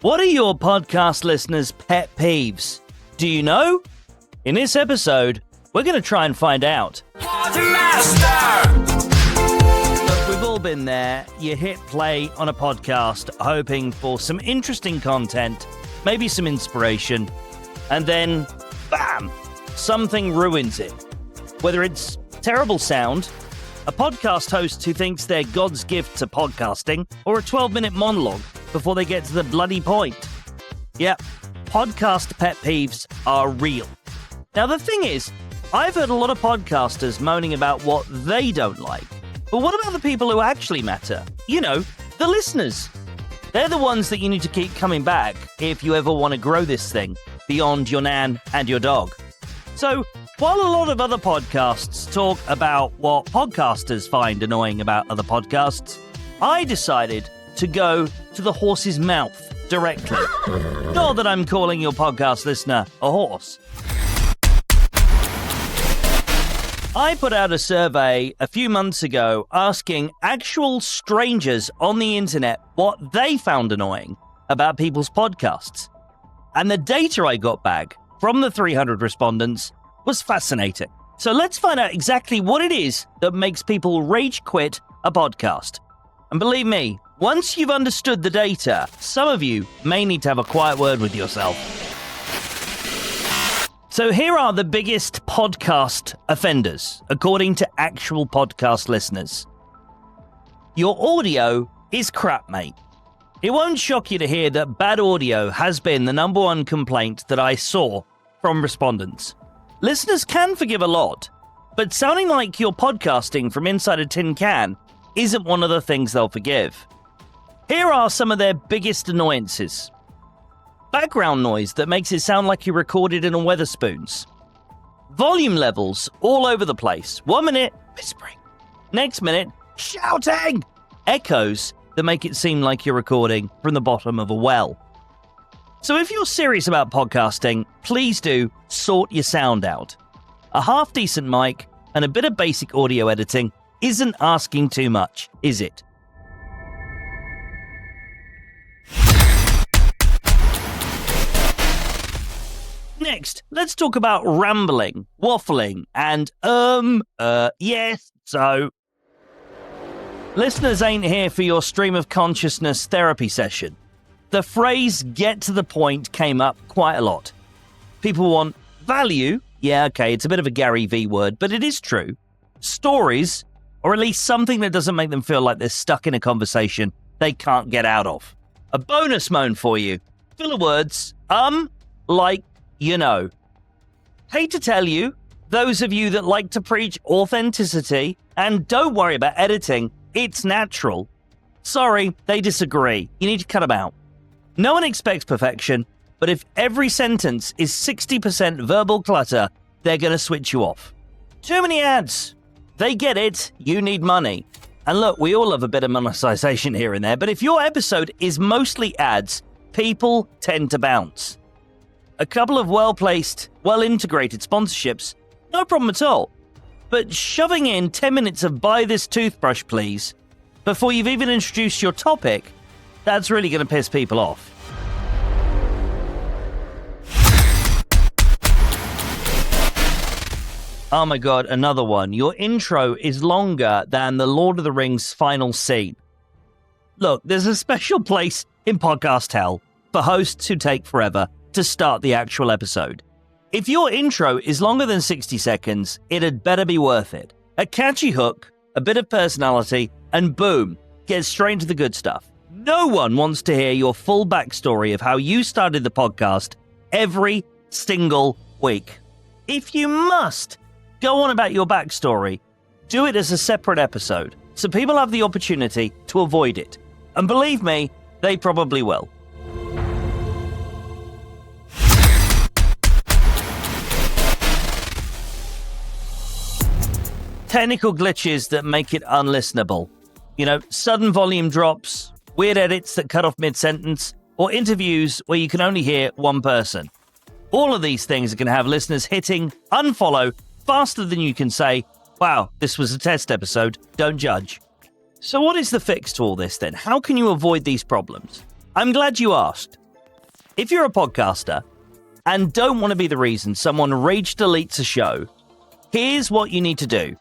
What are your podcast listeners' pet peeves? Do you know? In this episode, we're going to try and find out. Podmaster! Look, we've all been there. You hit play on a podcast hoping for some interesting content, maybe some inspiration, and then, bam, something ruins it. Whether it's terrible sound, a podcast host who thinks they're God's gift to podcasting, or a 12-minute monologue before they get to the bloody point. Yep, podcast pet peeves are real. Now, the thing is, I've heard a lot of podcasters moaning about what they don't like. But what about the people who actually matter? You know, the listeners. They're the ones that you need to keep coming back if you ever want to grow this thing beyond your nan and your dog. So, while a lot of other podcasts talk about what podcasters find annoying about other podcasts, I decided to go to the horse's mouth directly. Not that I'm calling your podcast listener a horse. I put out a survey a few months ago asking actual strangers on the internet what they found annoying about people's podcasts. And the data I got back from the 300 respondents was fascinating. So let's find out exactly what it is that makes people rage quit a podcast. And believe me, once you've understood the data, some of you may need to have a quiet word with yourself. So here are the biggest podcast offenders, according to actual podcast listeners. Your audio is crap, mate. It won't shock you to hear that bad audio has been the number one complaint that I saw from respondents. Listeners can forgive a lot, but sounding like you're podcasting from inside a tin can isn't one of the things they'll forgive. Here are some of their biggest annoyances. Background noise that makes it sound like you recorded in a Wetherspoons. Volume levels all over the place. 1 minute, whispering. Next minute, shouting. Echoes that make it seem like you're recording from the bottom of a well. So if you're serious about podcasting, please do sort your sound out. A half-decent mic and a bit of basic audio editing isn't asking too much, is it? Next, let's talk about rambling, waffling, and yes, so. Listeners ain't here for your stream of consciousness therapy session. The phrase get to the point came up quite a lot. People want value. Yeah, okay, it's a bit of a Gary V word, but it is true. Stories, or at least something that doesn't make them feel like they're stuck in a conversation they can't get out of. A bonus moan for you. Filler words, like, you know. Hate to tell you, those of you that like to preach authenticity and don't worry about editing, it's natural. Sorry, they disagree. You need to cut them out. No one expects perfection, but if every sentence is 60% verbal clutter, they're going to switch you off. Too many ads. They get it. You need money. And look, we all love a bit of monetization here and there, but if your episode is mostly ads, people tend to bounce. A couple of well-placed, well-integrated sponsorships, no problem at all. But shoving in 10 minutes of buy this toothbrush, please, before you've even introduced your topic, that's really going to piss people off. Oh my god, another one. Your intro is longer than the Lord of the Rings final scene. Look, there's a special place in podcast hell for hosts who take forever to start the actual episode. If your intro is longer than 60 seconds, it had better be worth it. A catchy hook, a bit of personality, and boom, get straight into the good stuff. No one wants to hear your full backstory of how you started the podcast every single week. If you must go on about your backstory, do it as a separate episode, so people have the opportunity to avoid it. And believe me, they probably will. Technical glitches that make it unlistenable. You know, sudden volume drops, weird edits that cut off mid-sentence, or interviews where you can only hear one person. All of these things are going to have listeners hitting unfollow faster than you can say, wow, this was a test episode, don't judge. So what is the fix to all this then? How can you avoid these problems? I'm glad you asked. If you're a podcaster and don't want to be the reason someone rage deletes a show, here's what you need to do.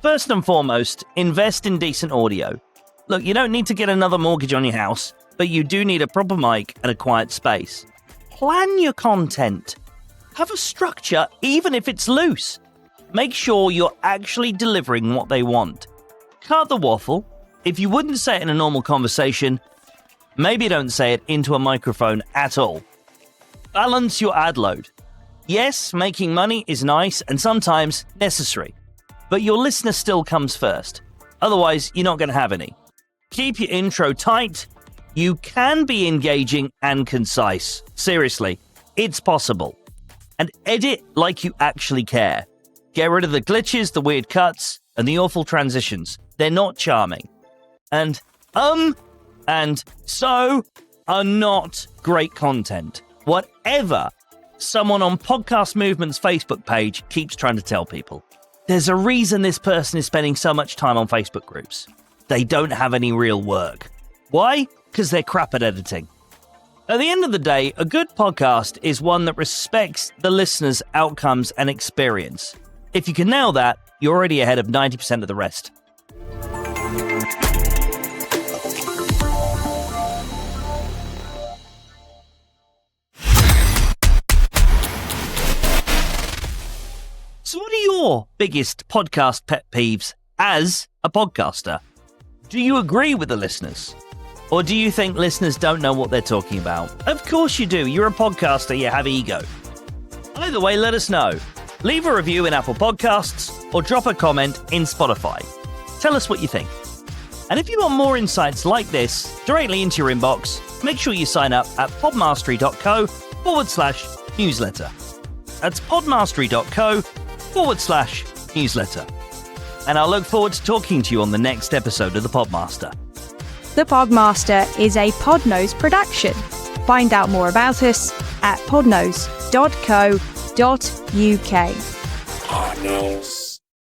First and foremost, invest in decent audio. Look, you don't need to get another mortgage on your house, but you do need a proper mic and a quiet space. Plan your content. Have a structure, even if it's loose. Make sure you're actually delivering what they want. Cut the waffle. If you wouldn't say it in a normal conversation, maybe don't say it into a microphone at all. Balance your ad load. Yes, making money is nice and sometimes necessary, but your listener still comes first. Otherwise, you're not going to have any. Keep your intro tight. You can be engaging and concise. Seriously, it's possible. And edit like you actually care. Get rid of the glitches, the weird cuts, and the awful transitions. They're not charming. And so are not great content. Whatever someone on Podcast Movement's Facebook page keeps trying to tell people. There's a reason this person is spending so much time on Facebook groups. They don't have any real work. Why? Because they're crap at editing. At the end of the day, a good podcast is one that respects the listener's outcomes and experience. If you can nail that, you're already ahead of 90% of the rest. So what are your biggest podcast pet peeves as a podcaster? Do you agree with the listeners? Or do you think listeners don't know what they're talking about? Of course you do. You're a podcaster. You have ego. Either way, let us know. Leave a review in Apple Podcasts or drop a comment in Spotify. Tell us what you think. And if you want more insights like this directly into your inbox, make sure you sign up at podmastery.co/newsletter. That's podmastery.co/newsletter. And I'll look forward to talking to you on the next episode of the Podmaster. The Podmaster is a Podnose production. Find out more about us at podnose.co.uk. Podnose.